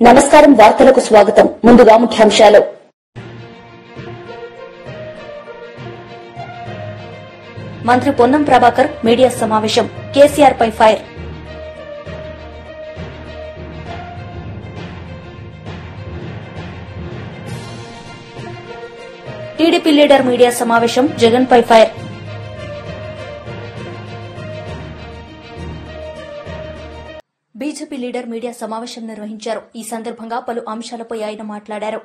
నమస్కారం వార్తలకు స్వాగతం ముందుగా ముఖ్యాంశాలు మంత్రి పొన్నం ప్రభాకర్ మీడియా సమావేశం కేసీఆర్ పై ఫైర్ టీడీపీ లీడర్ మీడియా సమావేశం జగన్ పై ఫైర్ బీజేపీ లీడర్ మీడియా సమావేశం నిర్వహించారు. ఈ సందర్భంగా పలు అంశాలపై ఆయన మాట్లాడారు.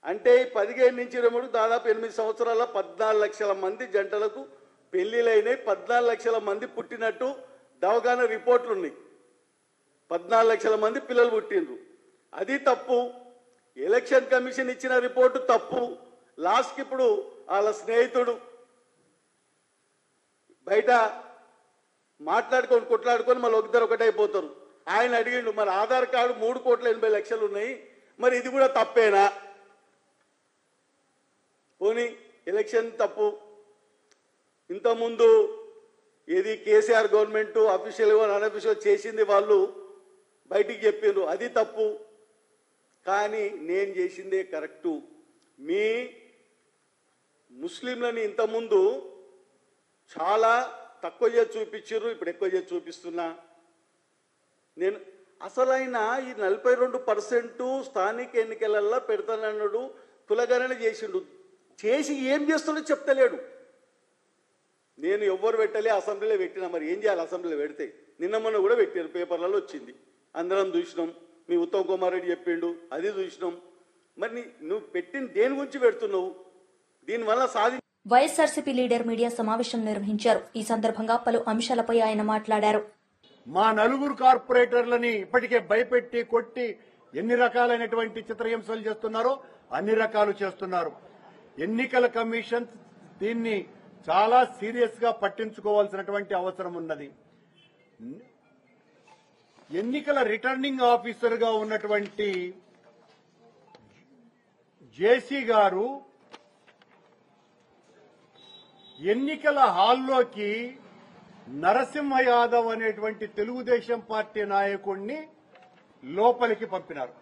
అంటే 15 నుంచి 23 దాదాపు 8 సంవత్సరాల 14 లక్షల మంది జంటలకు పెళ్లిలైనాయి. 14 లక్షల మంది పుట్టినట్టు దవాఖానా రిపోర్ట్లు ఉన్నాయి. 14 లక్షల మంది పిల్లలు పుట్టిండ్రు. అది తప్పు. ఎలక్షన్ కమిషన్ ఇచ్చిన రిపోర్టు తప్పు. లాస్ట్కి ఇప్పుడు వాళ్ళ స్నేహితుడు బయట మాట్లాడుకొని కొట్లాడుకొని మళ్ళీ ఒకటైపోతారు. ఆయన అడిగిండు, మరి ఆధార్ కార్డు 3,80,00,000 ఉన్నాయి, మరి ఇది కూడా తప్పేనా? పోనీ ఎలక్షన్ తప్పు. ఇంతకుముందు ఏది కేసీఆర్ గవర్నమెంట్ అఫీషియల్గా అన్అఫీషియల్ చేసింది వాళ్ళు బయటికి చెప్పిండ్రు, అది తప్పు. కానీ నేను చేసిందే కరెక్టు. మీ ముస్లింలని ఇంతకుముందు చాలా తక్కువ చేసి చూపించారు, ఇప్పుడు ఎక్కువ చేసి చూపిస్తున్నా. నేను అసలైన ఈ 42% స్థానిక ఎన్నికలల్లో పెడతానన్నాడు, కులగణన చేసిండు. చేసి ఏం చేస్తాడో చెప్తలేడు. నేను ఎవ్వరు పెట్టలే, అసెంబ్లీలో పెట్టినా. మరి ఏం చేయాలి? అసెంబ్లీలో పెడితే నిన్న మొన్న కూడా పెట్టారు, పేపర్లలో వచ్చింది, అందరం చూసినాం. మీ ఉత్తమ్ కుమార్ రెడ్డి చెప్పిండు, అది చూసినాం. మరి నువ్వు పెట్టిన దేని గురించి పెడుతున్నావు? దీనివల్ల వైఎస్ఆర్సీపీ లీడర్ మీడియా సమావేశం నిర్వహించారు. ఈ సందర్భంగా పలు అంశాలపై ఆయన మాట్లాడారు. మా నలుగురు కార్పొరేటర్లని ఇప్పటికే భయపెట్టి కొట్టి ఎన్ని రకాలైనటువంటి చిత్రహింసలు చేస్తున్నారో అన్ని రకాలు చేస్తున్నారు. ఎన్నికల కమిషన్ దీన్ని చాలా సీరియస్ గా పట్టించుకోవాల్సినటువంటి అవసరం ఉన్నది. ఎన్నికల రిటర్నింగ్ ఆఫీసర్ గా ఉన్నటువంటి జేసీ గారు ఎన్నికల హాల్లోకి నరసింహ యాదవ్ అనేటువంటి తెలుగుదేశం పార్టీ నాయకుడిని లోపలికి పంపినారు.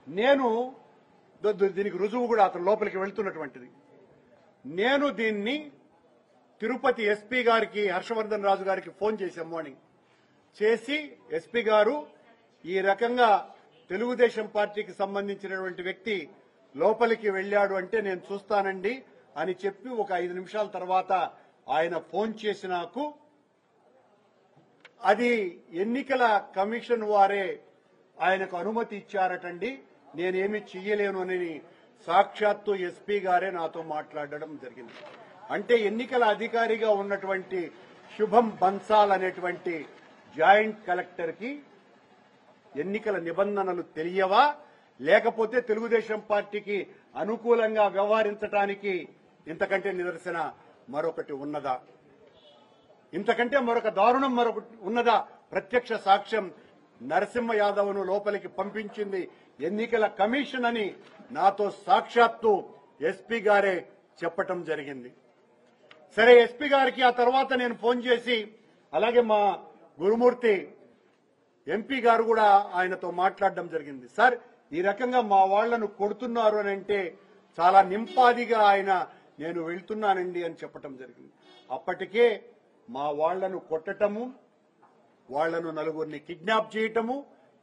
నేను దీనికి రుజువు కూడా అతను లోపలికి వెళ్తున్నటువంటిది. నేను దీన్ని తిరుపతి ఎస్పీ గారికి, హర్షవర్ధన్ రాజు గారికి ఫోన్ చేశాం మార్నింగ్. చేసి ఎస్పీ గారు ఈ రకంగా తెలుగుదేశం పార్టీకి సంబంధించినటువంటి వ్యక్తి లోపలికి వెళ్లాడు అంటే నేను చూస్తానండి అని చెప్పి ఒక 5 నిమిషాల తర్వాత ఆయన ఫోన్ చేసి నాకు అది ఎన్నికల కమిషన్ వారే ఆయనకు అనుమతి ఇచ్చారటండి, నేనేమి చెయ్యలేను అని సాక్షాత్తు ఎస్పీ గారే నాతో మాట్లాడడం జరిగింది. అంటే ఎన్నికల అధికారిగా ఉన్నటువంటి శుభం బన్సాల్ అనేటువంటి జాయింట్ కలెక్టర్ కి ఎన్నికల నిబంధనలు తెలియవా, లేకపోతే తెలుగుదేశం పార్టీకి అనుకూలంగా వ్యవహరించడానికి ఇంతకంటే నిదర్శన మరొకటి ఉన్నదా? ఇంతకంటే మరొక దారుణం మరొకటి ఉన్నదా? ప్రత్యక్ష సాక్ష్యం నరసింహ యాదవ్ను లోపలికి పంపించింది ఎన్నికల కమిషన్ అని నాతో సాక్షాత్తు ఎస్పీ గారే చెప్పటం జరిగింది. సరే, ఎస్పీ గారికి ఆ తర్వాత నేను ఫోన్ చేసి, అలాగే మా గురుమూర్తి ఎంపీ గారు కూడా ఆయనతో మాట్లాడడం జరిగింది. సార్, ఈ రకంగా మా వాళ్లను కొడుతున్నారు అని అంటే చాలా నింపాదిగా ఆయన నేను వెళ్తున్నానండి అని చెప్పటం జరిగింది. అప్పటికే మా వాళ్లను కొట్టటము, వాళ్లను నలుగురిని కిడ్నాప్ చేయటము,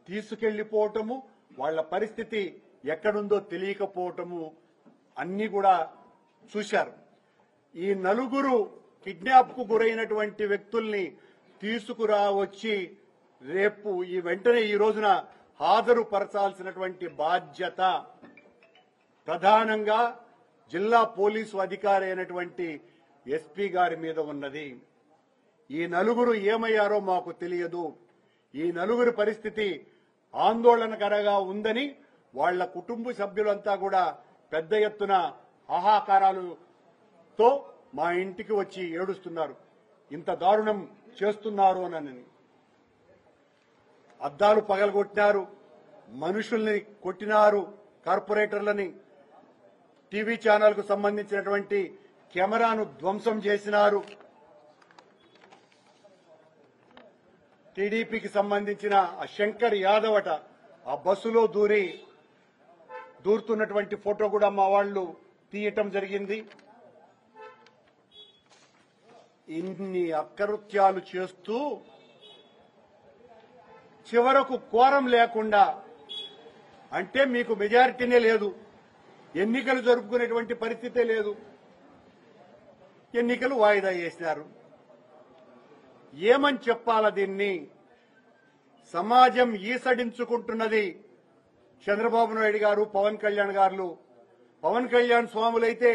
తీసుకెళ్లిపోవటము, వాళ్ల పరిస్థితి ఎక్కడుందో తెలియకపోవటము అన్ని కూడా చూశారు. ఈ నలుగురు కిడ్నాప్ కు గురైనటువంటి వ్యక్తుల్ని తీసుకురావచ్చి రేపు వెంటనే ఈ రోజున హాజరుపరచాల్సినటువంటి బాధ్యత ప్రధానంగా జిల్లా పోలీసు అధికారి అయినటువంటి ఎస్పీ గారి మీద ఉన్నది. ఈ నలుగురు ఏమయ్యారో మాకు తెలియదు. ఈ నలుగురి పరిస్థితి ఆందోళనకరంగా ఉందని వాళ్ల కుటుంబ సభ్యులంతా కూడా పెద్ద ఎత్తున హాహాకారాలతో మా ఇంటికి వచ్చి ఏడుస్తున్నారు. ఇంత దారుణం చేస్తున్నారు అని. అద్దాలు పగలగొట్టినారు, మనుషుల్ని కొట్టినారు, కార్పొరేటర్లని, టీవీ ఛానల్ కు సంబంధించినటువంటి కెమెరాను ధ్వంసం చేసినారు. టీడీపీకి సంబంధించిన శంకర్ యాదవ్ అట ఆ బస్సులో దూరుతున్నటువంటి ఫోటో కూడా మా వాళ్ళు తీయటం జరిగింది. ఇన్ని అకృత్యాలు చేస్తూ చివరకు కోరం లేకుండా, అంటే మీకు మెజారిటీనే లేదు, ఎన్నికలు జరుపుకునేటువంటి పరిస్థితే లేదు, ఎన్నికలు వాయిదా చేశారు. ఏమని చెప్పాలా దీన్ని? సమాజం ఈసడించుకుంటున్నది చంద్రబాబు నాయుడు గారు, పవన్ కళ్యాణ్ గారు. పవన్ కళ్యాణ్ స్వాములైతే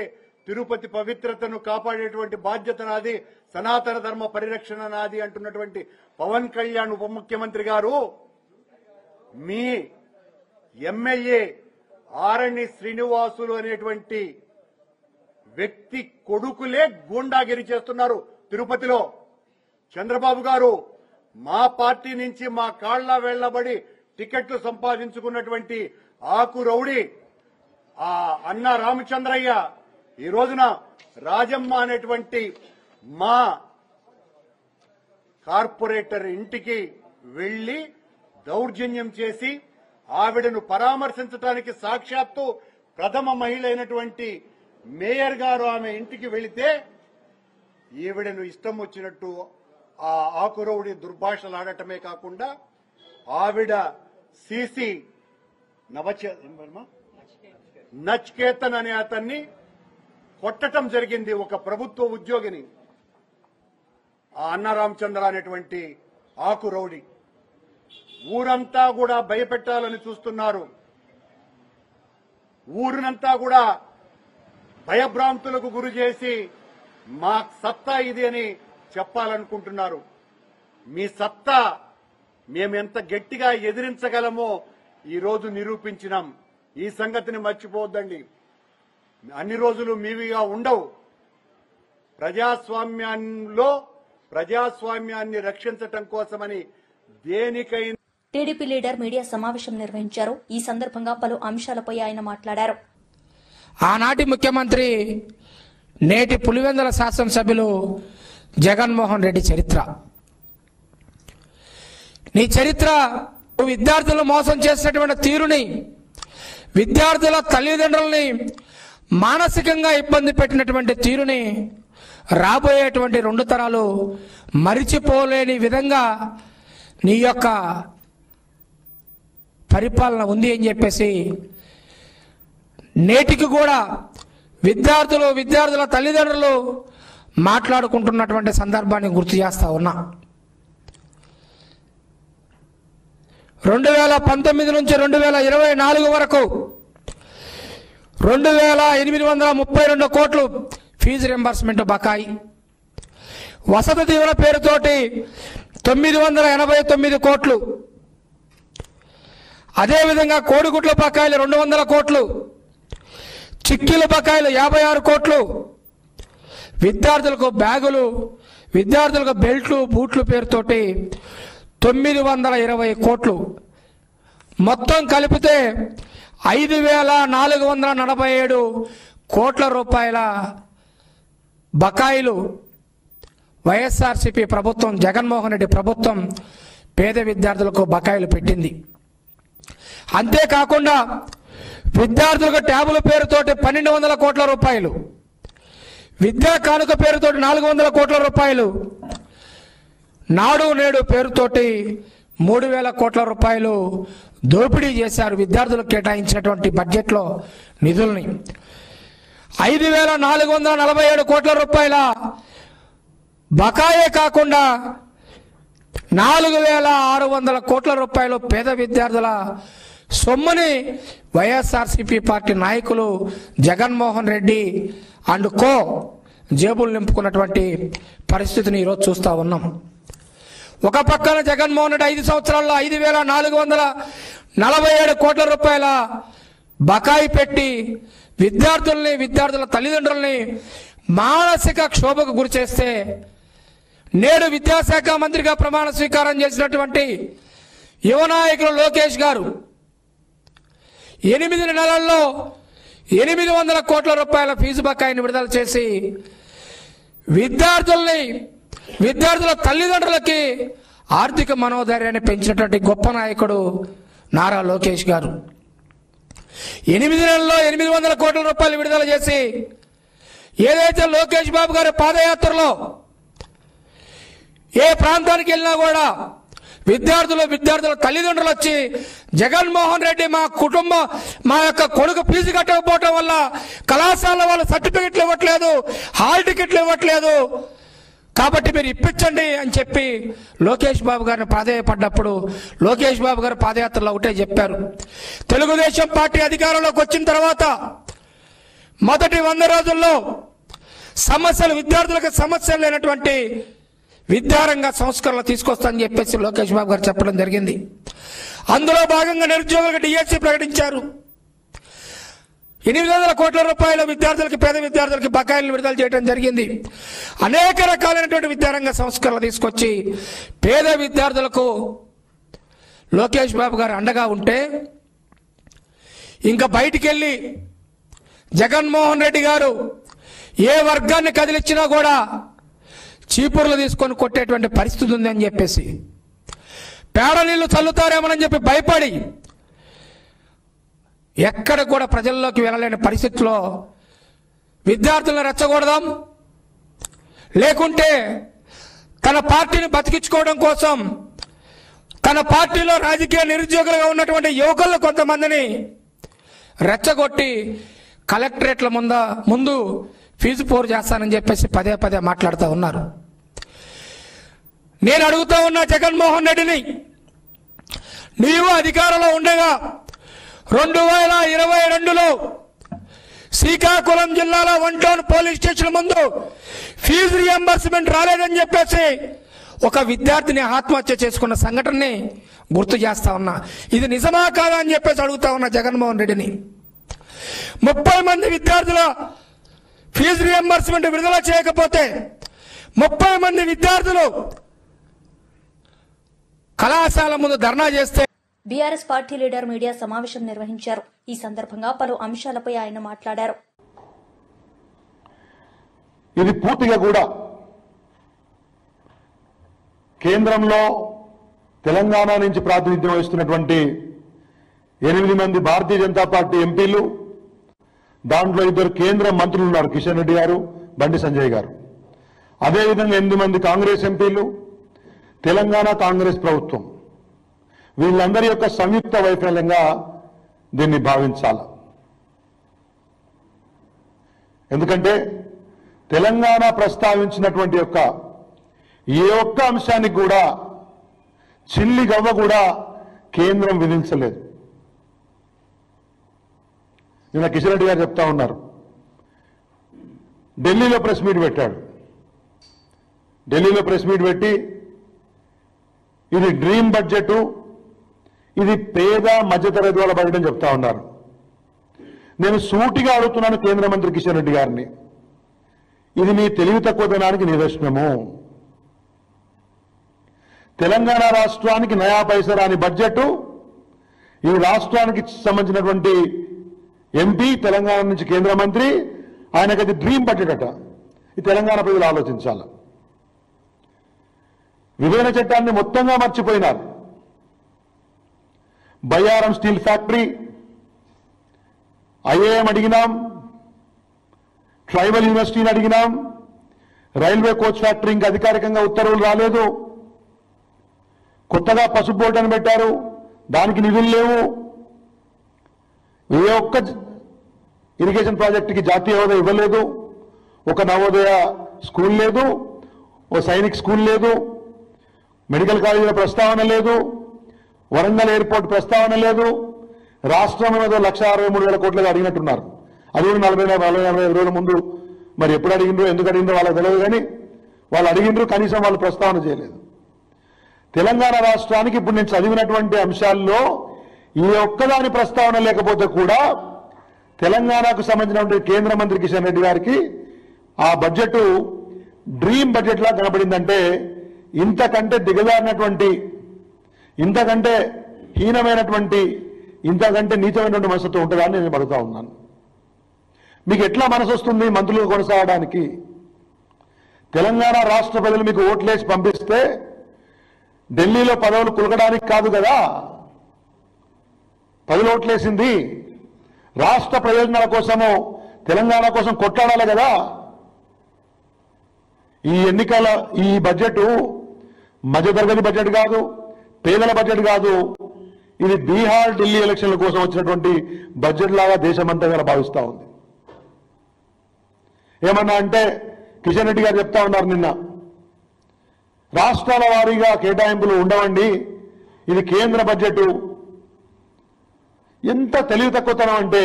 తిరుపతి పవిత్రతను కాపాడేటువంటి బాధ్యత నాది, సనాతన ధర్మ పరిరక్షణ నాది అంటున్నటువంటి పవన్ కళ్యాణ్ ఉప ముఖ్యమంత్రి గారు మీ ఎమ్మెల్యే ఆరణి శ్రీనివాసులు అనేటువంటి వ్యక్తి కొడుకులే గూండాగిరి చేస్తున్నారు తిరుపతిలో. చంద్రబాబు గారు మా పార్టీ నుంచి మా కాళ్ల వెళ్లబడి టికెట్లు సంపాదించుకున్నటువంటి ఆకు రౌడీ ఆ అన్న రామచంద్రయ్య ఈ రోజున రాజమ్మ అనేటువంటి మా కార్పొరేటర్ ఇంటికి వెళ్లి దౌర్జన్యం చేసి ఆవిడను పరామర్శించడానికి సాక్షాత్తు ప్రథమ మహిళ అయినటువంటి మేయర్ గారు ఆమె ఇంటికి వెళితే ఈవిడను ఇష్టం వచ్చినట్టు ఆ ఆకురౌడి దుర్భాషలాడటమే కాకుండా ఆవిడ సిసి నచ్కేతన్ అనే అతన్ని కొట్టడం జరిగింది, ఒక ప్రభుత్వ ఉద్యోగిని. ఆ అన్న రామచంద్ర అనేటువంటి ఆకురౌడి ఊరంతా కూడా భయపెట్టాలని చూస్తున్నారు. ఊరినంతా కూడా భయభ్రాంతులకు గురి చేసి మా సత్తా ఇది అని చెప్పాలనుకుంటున్నారు. మీ సత్తా మేమెంత గట్టిగా ఎదిరించగలమో ఈ రోజు నిరూపించినాం. ఈ సంగతిని మర్చిపోవద్దండి. అన్ని రోజులు మీవిగా ఉండవు. ప్రజాస్వామ్యంలో ప్రజాస్వామ్యాన్ని రక్షించటం కోసమని దేనికైనా. టీడీపీ లీడర్ మీడియా సమావేశం నిర్వహించారు. ఈ సందర్భంగా పలు అంశాలపై ఆయన మాట్లాడారు. ఆనాటి ముఖ్యమంత్రి నేటి పులివెందుల శాసనసభ్యులు జగన్మోహన్ రెడ్డి చరిత్ర. నీ చరిత్ర విద్యార్థులను మోసం చేసినటువంటి తీరుని, విద్యార్థుల తల్లిదండ్రులని మానసికంగా ఇబ్బంది పెట్టినటువంటి తీరుని రాబోయేటువంటి 2 తరాలు మరిచిపోలేని విధంగా నీ యొక్క పరిపాలన ఉంది అని చెప్పేసి నేటికి కూడా విద్యార్థుల తల్లిదండ్రులు మాట్లాడుకుంటున్నటువంటి సందర్భాన్ని గుర్తు చేస్తా ఉన్నా. 2019 నుంచి 2024 వరకు 2832 కోట్లు ఫీజు రింబర్స్మెంట్ బకాయి, వసతి దీవెన పేరుతోటి 989 కోట్లు, అదేవిధంగా కోడిగుడ్ల బకాయిలు 200 కోట్లు, చిక్కీల బకాయిలు 56 కోట్లు, విద్యార్థులకు బ్యాగులు, విద్యార్థులకు బెల్ట్లు, బూట్లు పేరుతోటి 920 కోట్లు, మొత్తం కలిపితే 5447 కోట్ల రూపాయల బకాయిలు వైఎస్ఆర్సీపీ ప్రభుత్వం, జగన్మోహన్ రెడ్డి ప్రభుత్వం పేద విద్యార్థులకు బకాయిలు పెట్టింది. అంతేకాకుండా విద్యార్థులకు ట్యాబుల పేరుతోటి 1200 కోట్ల రూపాయలు, విద్యా కానుక పేరుతోటి 400 కోట్ల రూపాయలు, నాడు నేడు పేరుతోటి 3000 కోట్ల రూపాయలు దోపిడీ చేశారు విద్యార్థులకు కేటాయించినటువంటి బడ్జెట్లో నిధుల్ని. 5447 కోట్ల రూపాయల బకాయే కాకుండా 4600 కోట్ల రూపాయలు పేద విద్యార్థుల సొమ్ముని వైఎస్ఆర్సీపీ పార్టీ నాయకులు జగన్మోహన్ రెడ్డి అండ్ కో జేబులు నింపుకున్నటువంటి పరిస్థితిని ఈరోజు చూస్తూ ఉన్నాం. ఒక పక్కన జగన్మోహన్ రెడ్డి 5 సంవత్సరాల్లో 5447 కోట్ల రూపాయల బకాయి పెట్టి విద్యార్థుల తల్లిదండ్రుల్ని మానసిక క్షోభకు గురి చేస్తే, నేడు విద్యాశాఖ మంత్రిగా ప్రమాణ స్వీకారం చేసినటువంటి యువ నాయకులు లోకేష్ గారు 8 నెలల్లో 800 కోట్ల రూపాయల ఫీజు బకాయిని విడుదల చేసి విద్యార్థుల తల్లిదండ్రులకి ఆర్థిక మనోధైర్యాన్ని పెంచినటువంటి గొప్ప నాయకుడు నారా లోకేష్ గారు 8 నెలల్లో 800 కోట్ల రూపాయలు విడుదల చేసి ఏదైతే లోకేష్ బాబు గారి పాదయాత్రలో ఏ ప్రాంతానికి వెళ్ళినా కూడా విద్యార్థుల తల్లిదండ్రులు వచ్చి జగన్మోహన్ రెడ్డి మా యొక్క కొడుకు ఫీజు కట్టకపోవటం వల్ల కళాశాల వాళ్ళు సర్టిఫికెట్లు ఇవ్వట్లేదు, హాల్ టికెట్లు ఇవ్వట్లేదు, కాబట్టి మీరు ఇప్పించండి అని చెప్పి లోకేష్ బాబు గారిని ప్రాధేయపడ్డప్పుడు లోకేష్ బాబు గారు పాదయాత్రలో ఒకటే చెప్పారు. తెలుగుదేశం పార్టీ అధికారంలోకి వచ్చిన తర్వాత మొదటి 100 రోజుల్లో విద్యార్థులకు సమస్యలు లేనటువంటి విద్యారంగ సంస్కరణలు తీసుకొస్తానని చెప్పేసి లోకేష్ బాబు గారు చెప్పడం జరిగింది. అందులో భాగంగా నిరుద్యోగులకు డిఎస్సి ప్రకటించారు. 800 కోట్ల రూపాయల పేద విద్యార్థులకి బకాయిలు విడుదల చేయడం జరిగింది. అనేక రకాలైనటువంటి విద్యారంగ సంస్కరణలు తీసుకొచ్చి పేద విద్యార్థులకు లోకేష్ బాబు గారు అండగా ఉంటే ఇంకా బయటికి వెళ్ళి జగన్మోహన్ రెడ్డి గారు ఏ వర్గాన్ని కదిలిచ్చినా కూడా చీపుర్లు తీసుకొని కొట్టేటువంటి పరిస్థితి ఉందని చెప్పేసి పేడ నీళ్లు చల్లుతారేమోనని చెప్పి భయపడి ఎక్కడ కూడా ప్రజల్లోకి వెళ్ళలేని పరిస్థితిలో విద్యార్థులను రెచ్చగొడదాం, లేకుంటే తన పార్టీని బతికించుకోవడం కోసం తన పార్టీలో రాజకీయ నిరుద్యోగులుగా ఉన్నటువంటి యువకులను కొంతమందిని రెచ్చగొట్టి కలెక్టరేట్ల ముందు ఫీజు పోరు చేస్తానని చెప్పేసి పదే మాట్లాడుతూ ఉన్నారు. నేను అడుగుతా ఉన్నా జగన్మోహన్ రెడ్డిని, నీవు అధికారంలో ఉండగా 2022లో శ్రీకాకుళం జిల్లాలో 1 టౌన్ పోలీస్ స్టేషన్ ముందు ఫీజు రియంబర్స్మెంట్ రాలేదని చెప్పేసి ఒక విద్యార్థిని ఆత్మహత్య చేసుకున్న సంఘటనని గుర్తు చేస్తా ఉన్నా. ఇది నిజమా కాదా అని చెప్పేసి అడుగుతా ఉన్నా జగన్మోహన్ రెడ్డిని. 30 మంది విద్యార్థుల ఫీజు రియంబర్స్మెంట్ విడుదల చేయకపోతే 30 మంది విద్యార్థులు కళాశాల ముందు ధర్నా చేస్తే బీఆర్ఎస్ పార్టీ లీడర్ మీడియా సమావేశం నిర్వహించారు. ఈ సందర్భంగా పలు అంశాలపై ఆయన మాట్లాడారు. ఇది పూర్తిగా కూడా కేంద్రంలో తెలంగాణ నుంచి ప్రాతినిధ్యం వహిస్తున్నటువంటి 8 మంది భారతీయ జనతా పార్టీ ఎంపీలు, దాంట్లో 2 కేంద్ర మంత్రులు ఉన్నారు, కిషన్ రెడ్డి గారు, బండి సంజయ్ గారు. అదేవిధంగా 8 మంది కాంగ్రెస్ ఎంపీలు, తెలంగాణ కాంగ్రెస్ ప్రభుత్వం, వీళ్ళందరి యొక్క సంయుక్త వైఫల్యంగా దీన్ని భావించాలి. ఎందుకంటే తెలంగాణ ప్రస్తావించినటువంటి యొక్క ఏ ఒక్క అంశానికి కూడా చిల్లి గవ్వ కూడా కేంద్రం విధించలేదు. నిన్న కిషన్ రెడ్డి గారు చెప్తా ఉన్నారు, ఢిల్లీలో ప్రెస్ మీట్ పెట్టాడు. ఢిల్లీలో ప్రెస్ మీట్ పెట్టి ఇది డ్రీమ్ బడ్జెట్, ఇది పేద మధ్యతరగతి వాళ్ళ బడ్జెట్ అని చెప్తా ఉన్నారు. నేను సూటిగా అడుగుతున్నాను కేంద్ర మంత్రి కిషన్ రెడ్డి గారిని, ఇది మీ తెలివి తక్కువతనానికి నిదర్శనము. తెలంగాణ రాష్ట్రానికి నయా పైసా రాని బడ్జెట్, ఈ రాష్ట్రానికి సంబంధించినటువంటి ఎంపీ, తెలంగాణ నుంచి కేంద్ర మంత్రి, ఆయనకు అది డ్రీమ్ బడ్జెట్ అట. ఈ తెలంగాణ ప్రజలు ఆలోచించాలి. విభజన చట్టాన్ని మొత్తంగా మర్చిపోయినారు. బయ్యారం స్టీల్ ఫ్యాక్టరీ, ఐఏఎం అడిగినాం, ట్రైబల్ యూనివర్సిటీని అడిగినాం, రైల్వే కోచ్ ఫ్యాక్టరీ ఇంకా అధికారికంగా ఉత్తర్వులు రాలేదు. కొత్తగా పసుపు బోర్డు అని పెట్టారు, దానికి నిధులు లేవు. ఏ ఒక్క ఇరిగేషన్ ప్రాజెక్టుకి జాతీయ హోదా ఇవ్వలేదు. ఒక నవోదయ స్కూల్ లేదు, ఓ సైనిక్ స్కూల్ లేదు, మెడికల్ కాలేజీల ప్రస్తావన లేదు, వరంగల్ ఎయిర్పోర్ట్ ప్రస్తావన లేదు. రాష్ట్రం మీద 1,63,000 కోట్లుగా అడిగినట్టున్నారు. అది కూడా 40-45 రోజుల ముందు మరి ఎప్పుడు అడిగిండ్రో, ఎందుకు అడిగిందో వాళ్ళకి తెలియదు, కానీ వాళ్ళు అడిగిండ్రు, కనీసం వాళ్ళు ప్రస్తావన చేయలేదు. తెలంగాణ రాష్ట్రానికి ఇప్పుడు నేను చదివినటువంటి అంశాల్లో ఈ ఒక్కదాని ప్రస్తావన లేకపోతే కూడా తెలంగాణకు సంబంధించినటువంటి కేంద్ర మంత్రి కిషన్ రెడ్డి గారికి ఆ బడ్జెట్ డ్రీమ్ బడ్జెట్ లా కనబడిందంటే ఇంతకంటే దిగజారినటువంటి, ఇంతకంటే హీనమైనటువంటి, ఇంతకంటే నీచమైనటువంటి మనసుతో ఉంటుందా అని నేను అడుగుతా ఉన్నాను. మీకు ఎట్లా మనసు వస్తుంది మంత్రులు కొనసాగడానికి? తెలంగాణ రాష్ట్ర ప్రజలు మీకు ఓట్లేసి పంపిస్తే ఢిల్లీలో పదవులు కులకడానికి కాదు కదా, 10 ఓట్లేసింది రాష్ట్ర ప్రయోజనాల కోసము తెలంగాణ కోసం కొట్లాడాలి కదా. ఈ ఎన్నికల ఈ బడ్జెట్ మధ్యతరగతి బడ్జెట్ కాదు, పేదల బడ్జెట్ కాదు. ఇది బీహార్ ఢిల్లీ ఎలక్షన్ల కోసం వచ్చినటువంటి బడ్జెట్ లాగా దేశమంతా కూడా భావిస్తా ఉంది. ఏమన్నా అంటే కిషన్ రెడ్డి గారు చెప్తా ఉన్నారు నిన్న, రాష్ట్రాల వారీగా కేటాయింపులు ఉండవండి, ఇది కేంద్ర బడ్జెట్. ఎంత తెలివి తక్కువతనం అంటే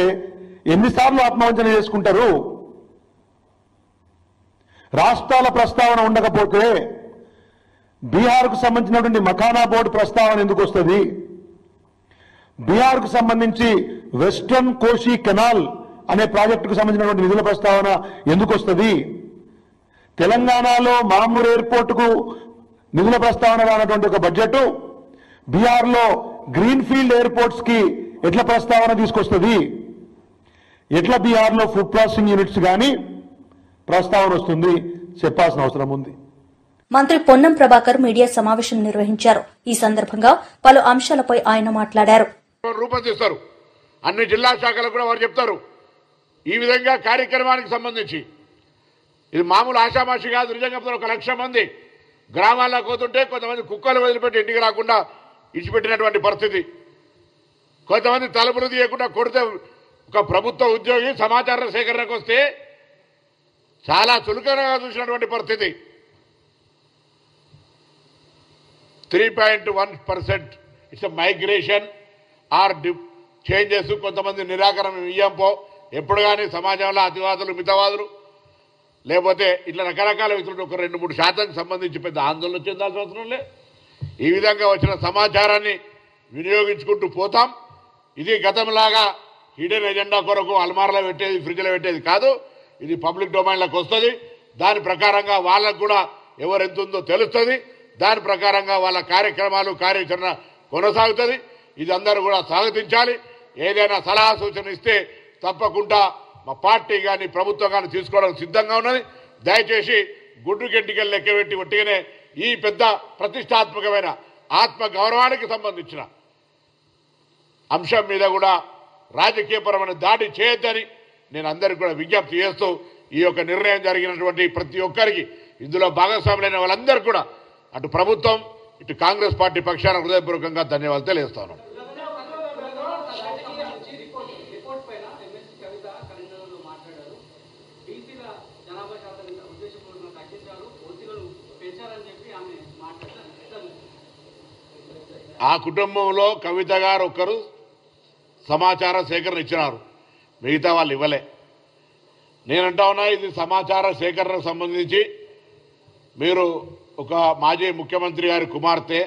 ఎన్నిసార్లు ఆత్మవంచన చేసుకుంటారు. రాష్ట్రాల ప్రస్తావన ఉండకపోతే బీహార్కు సంబంధించినటువంటి మఖానా బోర్డు ప్రస్తావన ఎందుకు వస్తుంది? బీహార్కు సంబంధించి వెస్టర్న్ కోషి కెనాల్ అనే ప్రాజెక్టుకు సంబంధించినటువంటి నిధుల ప్రస్తావన ఎందుకు వస్తుంది? తెలంగాణలో మామూలు ఎయిర్పోర్టుకు నిధుల ప్రస్తావన రానటువంటి ఒక బడ్జెట్ బీహార్లో గ్రీన్ ఫీల్డ్ ఎయిర్పోర్ట్స్ కి ఎట్లా ప్రస్తావన తీసుకొస్తుంది? ఎట్లా బీహార్లో ఫుడ్ ప్రాసెసింగ్ యూనిట్స్ కానీ ప్రస్తావన వస్తుంది? చెప్పాల్సిన అవసరం ఉంది. మంత్రి పొన్నం ప్రభాకర్ మీడియా సమావేశం నిర్వహించారు. ఈ సందర్భంగా పలు అంశాలపై ఆయన మాట్లాడారు. రూపొందిస్తారు, అన్ని జిల్లా శాఖలకు కూడా వారు చెప్తారు. ఈ విధంగా కార్యక్రమానికి సంబంధించి ఇది మామూలు ఆషామాషి కాదు. నిజంగా 1,00,000 మంది గ్రామాల్లోకి పోతుంటే కొంతమంది కుక్కలు వదిలిపెట్టి ఇంటికి రాకుండా ఇచ్చిపెట్టినటువంటి పరిస్థితి, కొంతమంది తలుపులు తీయకుండా కొడితే ఒక ప్రభుత్వ ఉద్యోగి సమాచార సేకరణకు వస్తే చాలా చులకనగా చూసినటువంటి పరిస్థితి. 3.1% ఇట్స్ మైగ్రేషన్ ఆర్ చేంజెస్. కొంతమంది నిరాకరణ ఇయ్యంపో ఎప్పుడు కానీ సమాజంలో అతివాదులు మితవాదులు లేకపోతే ఇట్లా రకరకాల వ్యక్తులు ఒక 2-3% సంబంధించి పెద్ద ఆందోళన చెందాల్సిన అవసరం లే. ఈ విధంగా వచ్చిన సమాచారాన్ని వినియోగించుకుంటూ పోతాం. ఇది గతంలాగా హిడెన్ ఎజెండా కొరకు అల్మార్లో పెట్టేది, ఫ్రిడ్జ్లో పెట్టేది కాదు. ఇది పబ్లిక్ డొమైన్లోకి వస్తుంది. దాని ప్రకారంగా వాళ్ళకు కూడా ఎవరు ఎంత ఉందో తెలుస్తుంది. దాని ప్రకారంగా వాళ్ళ కార్యక్రమాలు కార్యాచరణ కొనసాగుతుంది. ఇది అందరూ కూడా స్వాగతించాలి. ఏదైనా సలహా సూచన ఇస్తే తప్పకుండా మా పార్టీ కానీ ప్రభుత్వం కానీ తీసుకోవడానికి సిద్ధంగా ఉన్నది. దయచేసి గుడ్డు గంటికలు లెక్కబెట్టి ఒట్టిగానే ఈ పెద్ద ప్రతిష్టాత్మకమైన ఆత్మ గౌరవానికి సంబంధించిన అంశం మీద కూడా రాజకీయపరమైన దాడి చేయొద్దని నేను అందరికీ కూడా విజ్ఞప్తి చేస్తూ ఈ యొక్క నిర్ణయం జరిగినటువంటి ప్రతి ఒక్కరికి ఇందులో భాగస్వాములైన వాళ్ళందరూ కూడా అటు ప్రభుత్వం ఇటు కాంగ్రెస్ పార్టీ పక్షాన హృదయపూర్వకంగా ధన్యవాదాలు తెలియజేస్తాను. ఆ కుటుంబంలో కవిత గారు ఒక్కరు సమాచార సేకరణ ఇచ్చినారు, మిగతా వాళ్ళు ఇవ్వలే. నేనంటా ఉన్నా ఇది సమాచార సేకరణకు సంబంధించి మీరు ఒక మాజీ ముఖ్యమంత్రి గారి కుమార్తె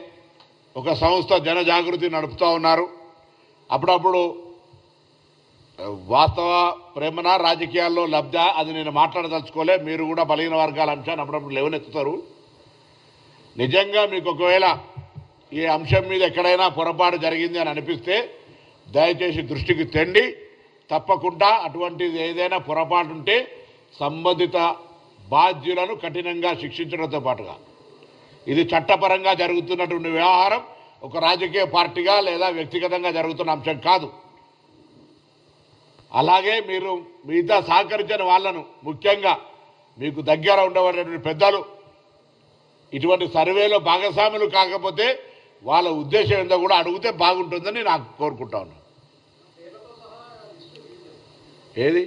ఒక సంస్థ జనజాగృతి నడుపుతూ ఉన్నారు. అప్పుడప్పుడు వాస్తవ ప్రేమన రాజకీయాల్లో లబ్ధ అది నేను మాట్లాడదలుచుకోలే. మీరు కూడా బలహీన వర్గాల అంశాన్ని అప్పుడప్పుడు లేవనెత్తుతారు. నిజంగా మీకు ఒకవేళ ఈ అంశం మీద ఎక్కడైనా పొరపాటు జరిగింది అని అనిపిస్తే దయచేసి దృష్టికి తెండి. తప్పకుండా అటువంటిది ఏదైనా పొరపాటు ఉంటే సంబంధిత బాధ్యులను కఠినంగా శిక్షించడంతో పాటుగా ఇది చట్టపరంగా జరుగుతున్నటువంటి వ్యవహారం ఒక రాజకీయ పార్టీగా లేదా వ్యక్తిగతంగా జరుగుతున్న అంశం కాదు. అలాగే మీరు మిగతా సహకరించిన వాళ్ళను ముఖ్యంగా మీకు దగ్గర ఉండబడినటువంటి పెద్దలు ఇటువంటి సర్వేలో భాగస్వాములు కాకపోతే వాళ్ళ ఉద్దేశం ఏందో కూడా అడిగితే బాగుంటుందని నాకు కోరుకుంటా ఉన్నాను. ఏది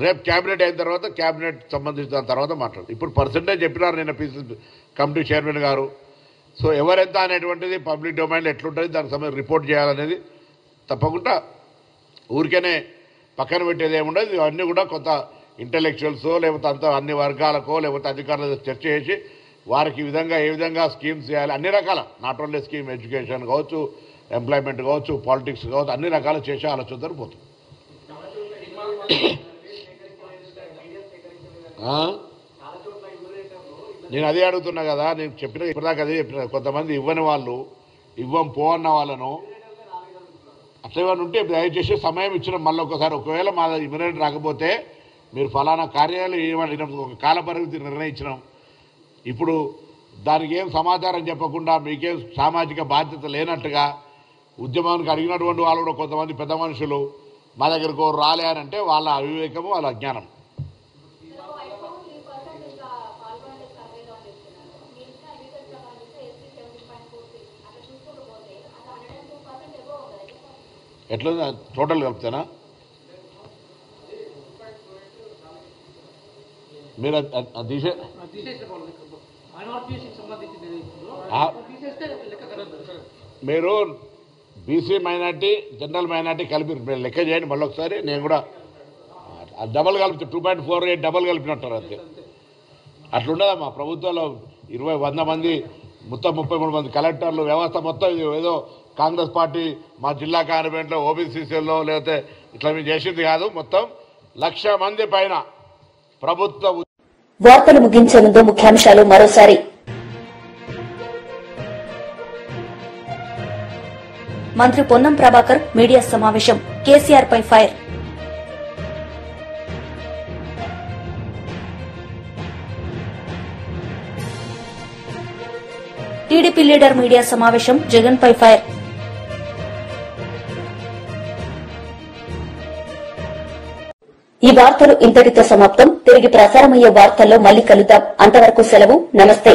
రేపు క్యాబినెట్ అయిన తర్వాత క్యాబినెట్ సంబంధించిన తర్వాత మాట్లాడు. ఇప్పుడు పర్సంటేజ్ చెప్పినారు నిన్న పీసీ కమిటీ చైర్మన్ గారు. సో ఎవరెంత అనేటువంటిది పబ్లిక్ డొమైన్లో ఎట్లుంటుంది దానికి సంబంధించి రిపోర్ట్ చేయాలనేది తప్పకుండా ఊరికేనే పక్కన పెట్టేది ఏముండదు. ఇవన్నీ కూడా కొంత ఇంటలెక్చువల్స్ లేకపోతే అంత అన్ని వర్గాలకో లేకపోతే అధికారులతో చర్చ చేసి వారికి ఈ విధంగా ఏ విధంగా స్కీమ్స్ చేయాలి అన్ని రకాల నాట్ ఓన్లీ స్కీమ్ ఎడ్యుకేషన్ కావచ్చు, ఎంప్లాయ్మెంట్ కావచ్చు, పాలిటిక్స్ కావచ్చు, అన్ని రకాలు చేసే ఆలోచనతో పోతుంది. నేను అదే అడుగుతున్నా కదా, నేను చెప్పిన ఇప్పటిదాకా అదే చెప్పిన. కొంతమంది ఇవ్వని వాళ్ళు ఇవ్వం పో అన్న వాళ్ళను అట్లా ఏమైనా ఉంటే దయచేసి సమయం ఇచ్చిన మళ్ళీ ఒకసారి ఒకవేళ మా ఇమ్మీడియట్ రాకపోతే మీరు ఫలానా కార్యాలయం ఏమని ఒక కాల పరిమితి నిర్ణయించినాం. ఇప్పుడు దానికి ఏం సమాచారం చెప్పకుండా మీకేం సామాజిక బాధ్యత లేనట్టుగా ఉద్యమానికి అడిగినటువంటి వాళ్ళు కూడా కొంతమంది పెద్ద మనుషులు మా దగ్గరకు రాలే అని అంటే వాళ్ళ అవివేకము వాళ్ళ అజ్ఞానం. ఎట్లా టోటల్ కలుపుతానా మీరు తీసే మీరు బీసీ మైనార్టీ జనరల్ మైనార్టీ కలిపి లెక్క చేయండి మళ్ళీ ఒకసారి. నేను కూడా డబల్ కలిపి 2.48 డబల్ కలిపినట్టారు అంతే. అట్లుండదమ్మా ప్రభుత్వంలో 100 మంది మొత్తం 33 మంది కలెక్టర్లు వ్యవస్థ మొత్తం ఏదో కాంగ్రెస్ పార్టీ మా జిల్లా కాన్వెంట్లో ఓబీసీసీలో లేకపోతే ఇట్లా మీరు చేసింది కాదు. మొత్తం 1,00,000 మంది పైన ప్రభుత్వ. వార్తలు ముగించే ముందు ముఖ్యాంశాలు మరోసారి. మంత్రి పొన్నం ప్రభాకర్ మీడియా సమావేశం, కేసీఆర్ పై ఫైర్. టీడీపీ లీడర్ మీడియా సమావేశం, జగన్ పై ఫైర్. ఈ వార్తలు ఇంతటితో సమాప్తం. తిరిగి ప్రసారమయ్యే వార్తల్లో మళ్లీ కలుద్దాం. అంతవరకు సెలవు. నమస్తే.